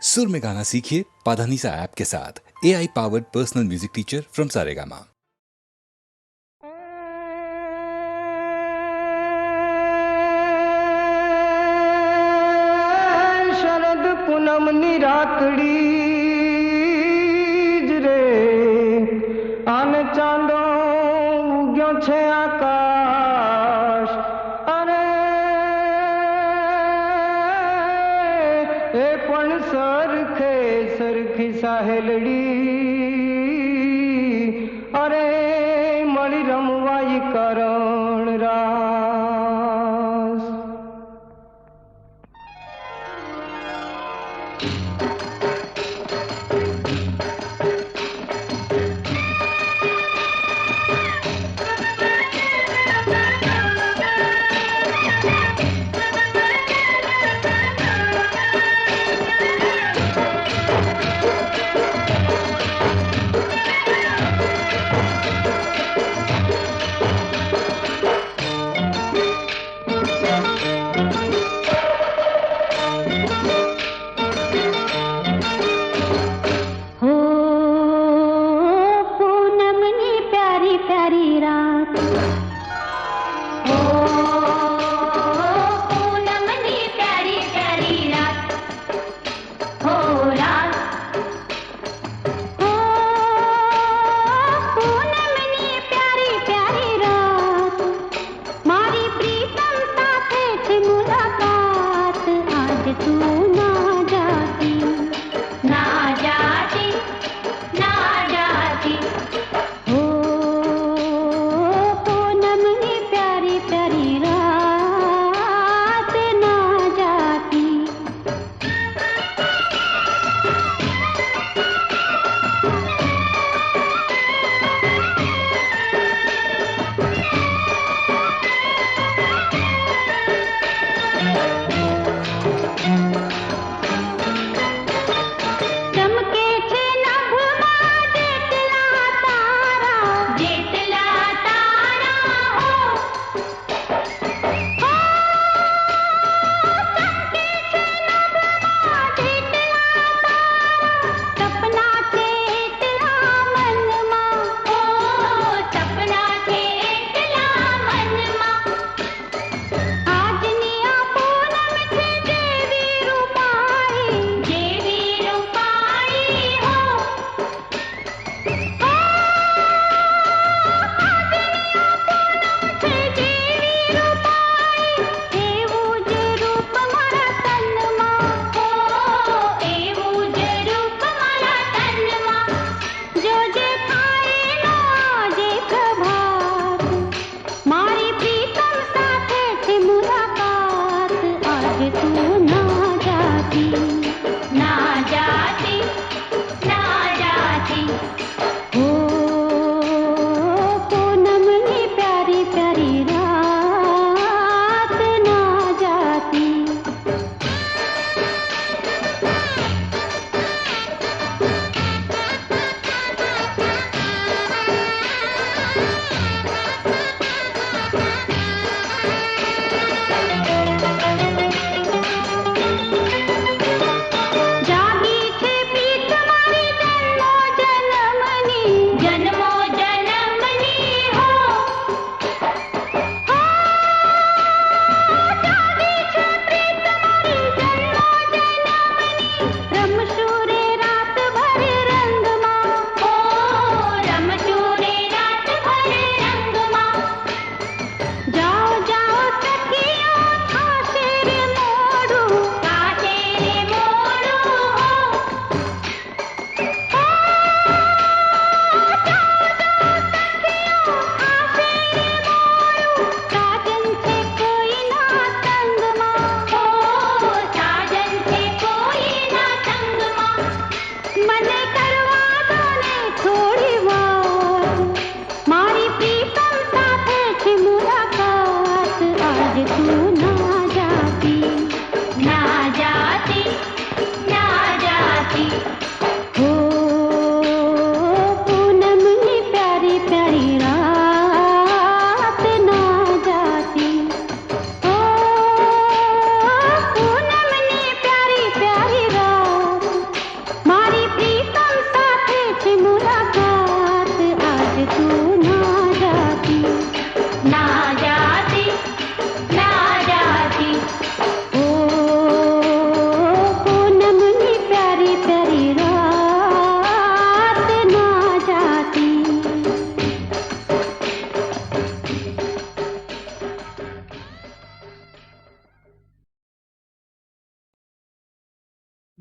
सुर में गाना सीखिए पाधानीसा ऐप के साथ। AI powered personal music teacher from Saregama. शरद पूनम निराकड़ी रे आन चांदो उग्यो छे आकाश अरे ए पण सरखे सरखी साहेलड़ी अरे मળી રમવાઈ કરણ રાસ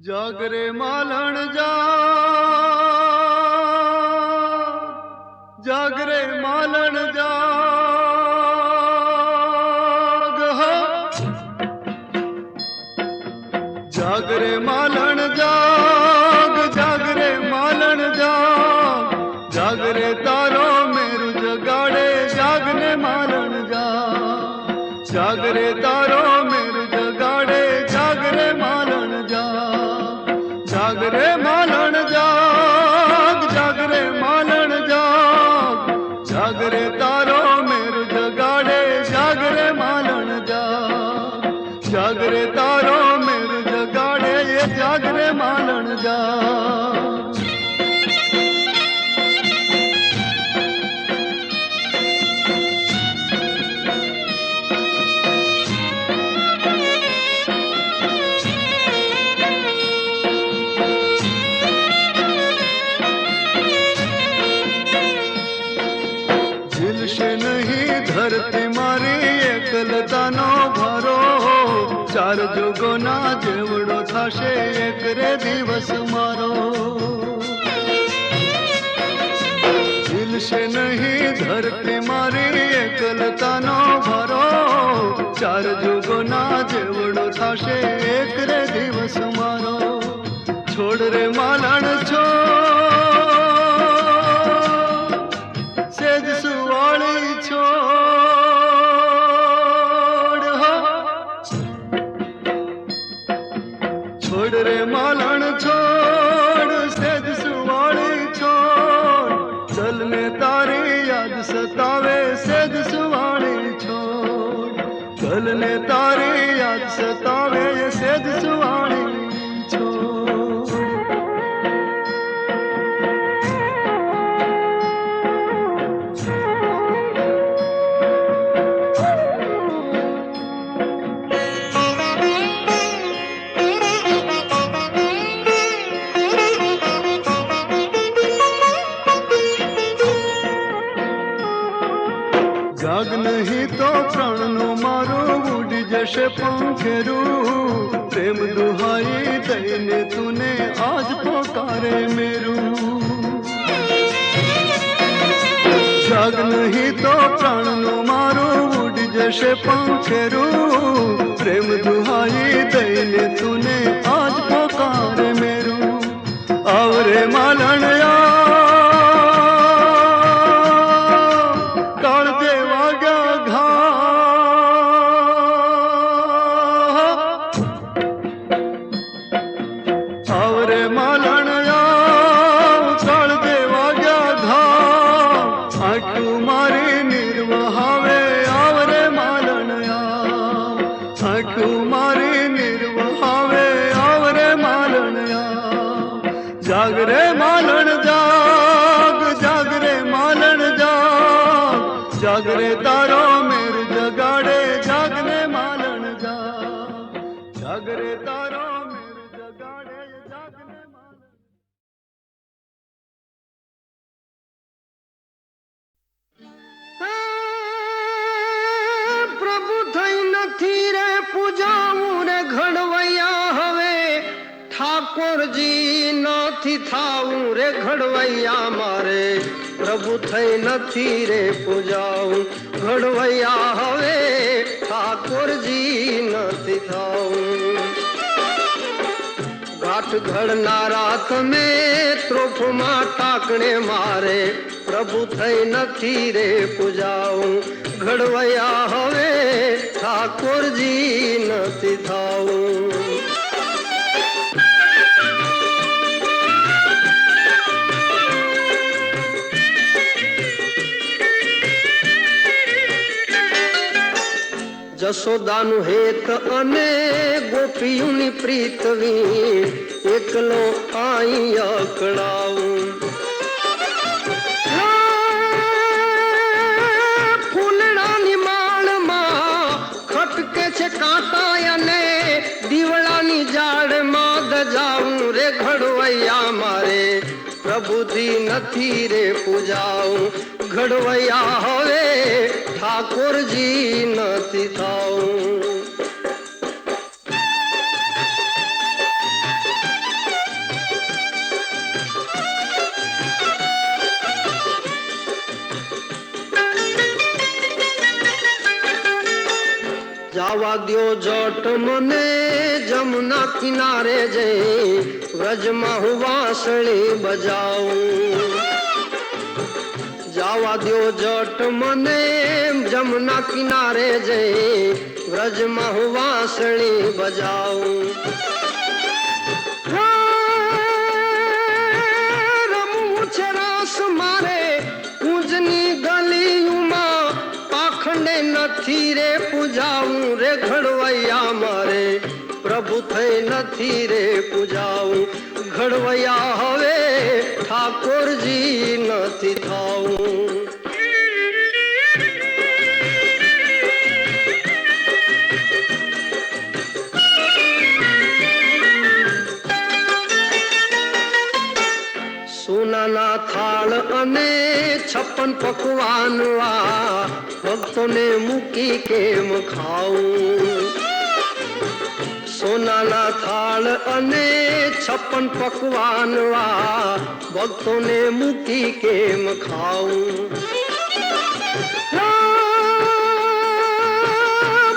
जागरे मालण जागरे मालण जाग हो। जागरे मालण जागरे मालण जागरे तारो मेरु जगाड़े जागने मालण जागरे तारो मेरु जगाड़े जागरे मालण जागरे मालण जागरे मालण जागरे तारो मेरु जगाड़े जागरे मालण जागरे तारो मेरु जगाड़े ये जागरे मालण झिलशे नहीं धरती मारी एकलतानो भारो चार जुगोना जेवड़ो थाशे एक रे दिवस मारो। झिलशे नहीं धरती मारी एकलतानो भारो चार जुगोना जेवड़ो थाशे एक रे दिवस मारो। छोड़ रे मालण सेज सुवाली छोड़ हो। छोड़ रे मालण छोड़ सेज सुवाली छोड़ चलने तारी याद सतावे सेज सुवाली छोड़ चलने तारी याद सतावे ये सेज सुवाली छोड़। जाग नहीं तो प्राण नो मारो उड़ी जैसे पंखेरू प्रेम दुहाई दईने तूने आज पुकारे मेरू। जाग नहीं तो प्राण नो मारो उड़ी जैसे पंखेरू प्रेम दुहाई दईने तूने आज पुकारे मेरू। आवरे मालण जागरे मालण जागरे मालण जागरे तारो मेरु जगाड़े जागने मालण जागरे तारो मेरु जगाड़े जागने मालण। પ્રભુ થઈ નથી રે પૂજાવું રે ઘડવૈયા હવે ઠાકોરજી નથી થાવું રે ઘડવૈયા મારે પ્રભુ થઈ નથી રે પૂજાવું ઘડવૈયા હવે ઠાકોરજી નથી થાવું। ગાંઠ ઘડનારા તમે ત્રોફમાં ટાકણે મારે પ્રભુ થઈ નથી રે પૂજાવું ઘડવૈયા હવે ઠાકોરજી નથી થાવું। જશોદાનું હેત અને ગોપીઓની પ્રીતવી એકલો આઈ અકળાવું। ફૂલડાની માળમાં ખટકે છે કાંટા અને દીવડાની ઝાડમાં દજાવું રે ઘડવૈયા મારે પ્રભુજી નથી રે પૂજાવું ઘડવૈયા હવે ઠાકોરજી નથી થાવું। जावा द्यो जट मने जमुना किनारे जई व्रज में वासળી बजाऊं जावा द्यो जट मने जमुना किनारे जई व्रज में वासળી बजाऊं रमू छे रास मारे पूजनी गलियों पाखंडे नथी रे पूजाऊं रे घड़वैया मारे प्रभु थई नथी रे पूजाऊं घड़वैया हवे ठाकुर जी नथी थाऊं સોનાના થાળ અને 56 પકવાન વા ભક્તોને મૂકી કેમ ખાવું સોનાના થાળ અને 56 પકવાન વા ભક્તોને મૂકી કેમ ખાવું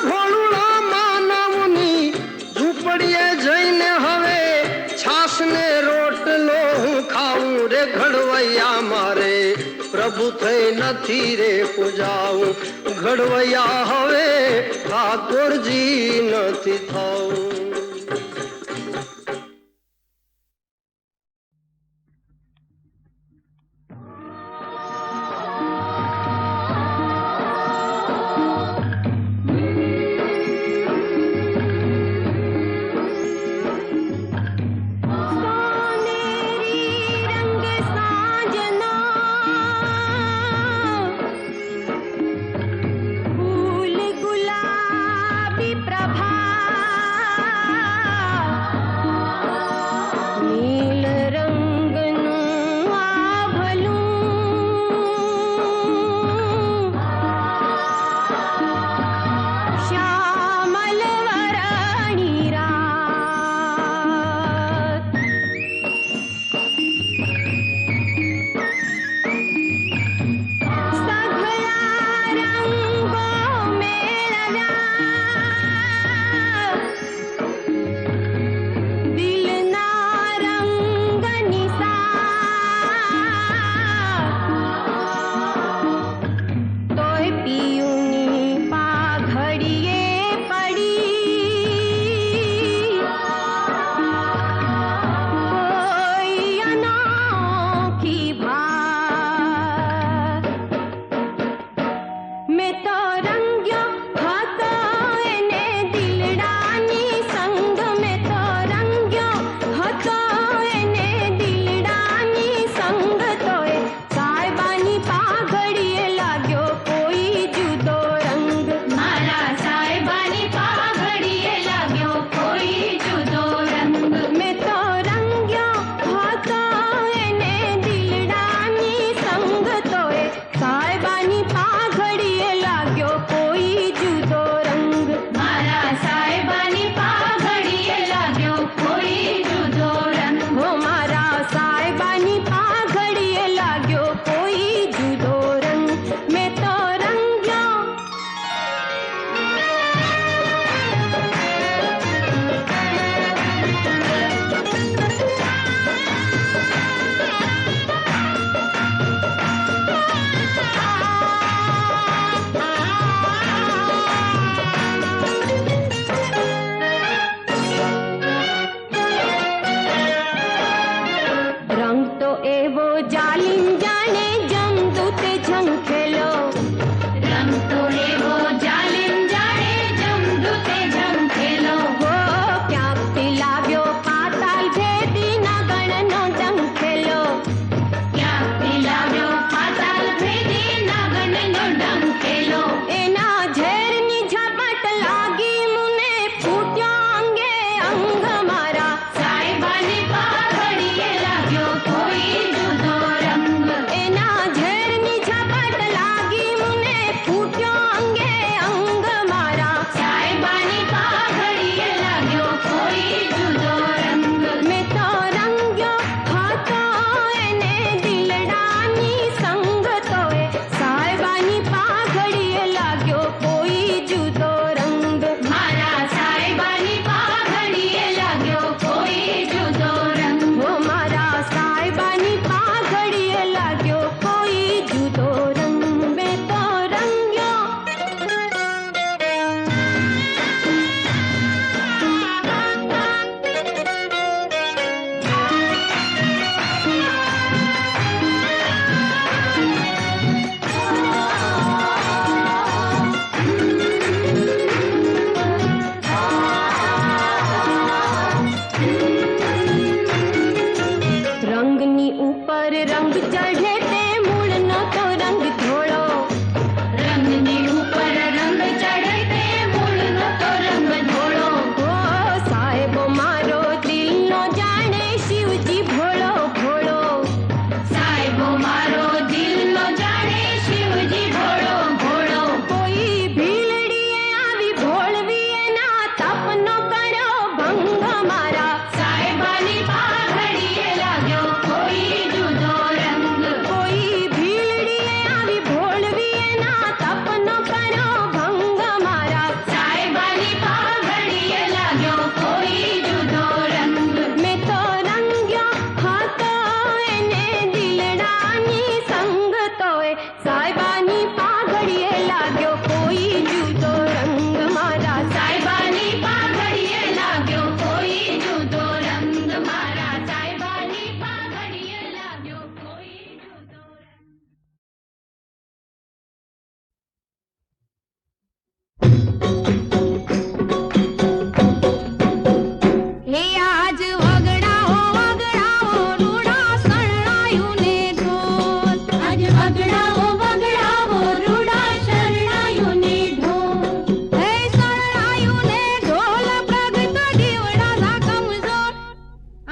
ભોળુડા માનવની ઝૂંપડીએ જઈને હવે છાસ ને રોટલો खाऊं रे घड़वैया मारे प्रभु थे नथी रे पूजाऊं घड़वैया हवे ठाकुर जी नथी थाऊं રંગ ચઢે તે મૂળનો તો રંગ ધોળો રંગની ઉપર રંગ ચઢે તે મૂળનો તો રંગ ધોળો ઓ સાહેબો મારો દિલનો જાણે શિવજી ભોળો ભોળો સાહેબો મારો દિલનો જાણે શિવજી ભોળો ભોળો કોઈ ભીલડીએ આવી ભોળવી એના તપનો કર્યો ભંગ મારા સાહેબાની પાઘડીએ લાગ્યો કોઈ જુદો રંગ કોઈ ભીલડીએ આવી ભોળવી એના તપનો કર્યો ભંગ મારા સાહેબાની પાઘડીએ લાગ્યો કોઈ જુદો રંગ મેં તો રંગ્યો હતો એને દિલડાની સંગ તોય સાહેબાની પાઘડીએ લાગ્યો કોઈ જુદો રંગ મારા સાહેબાની પાઘડીએ લાગ્યો કોઈ જુદો રંગ મારા સાહેબાની પાઘડીએ લાગ્યો કોઈ જુદો રંગ હે આજ વગડાઓ વગડાઓ રૂડા શરણાયું ને ઢોલ આજ વગડાઓ વગડાઓ રૂડા શરણાયું ને ઢોલ હે શરણાયું ને ઢોલ પ્રગટ દીવડા સા કમજોર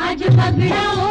આજ વગડાઓ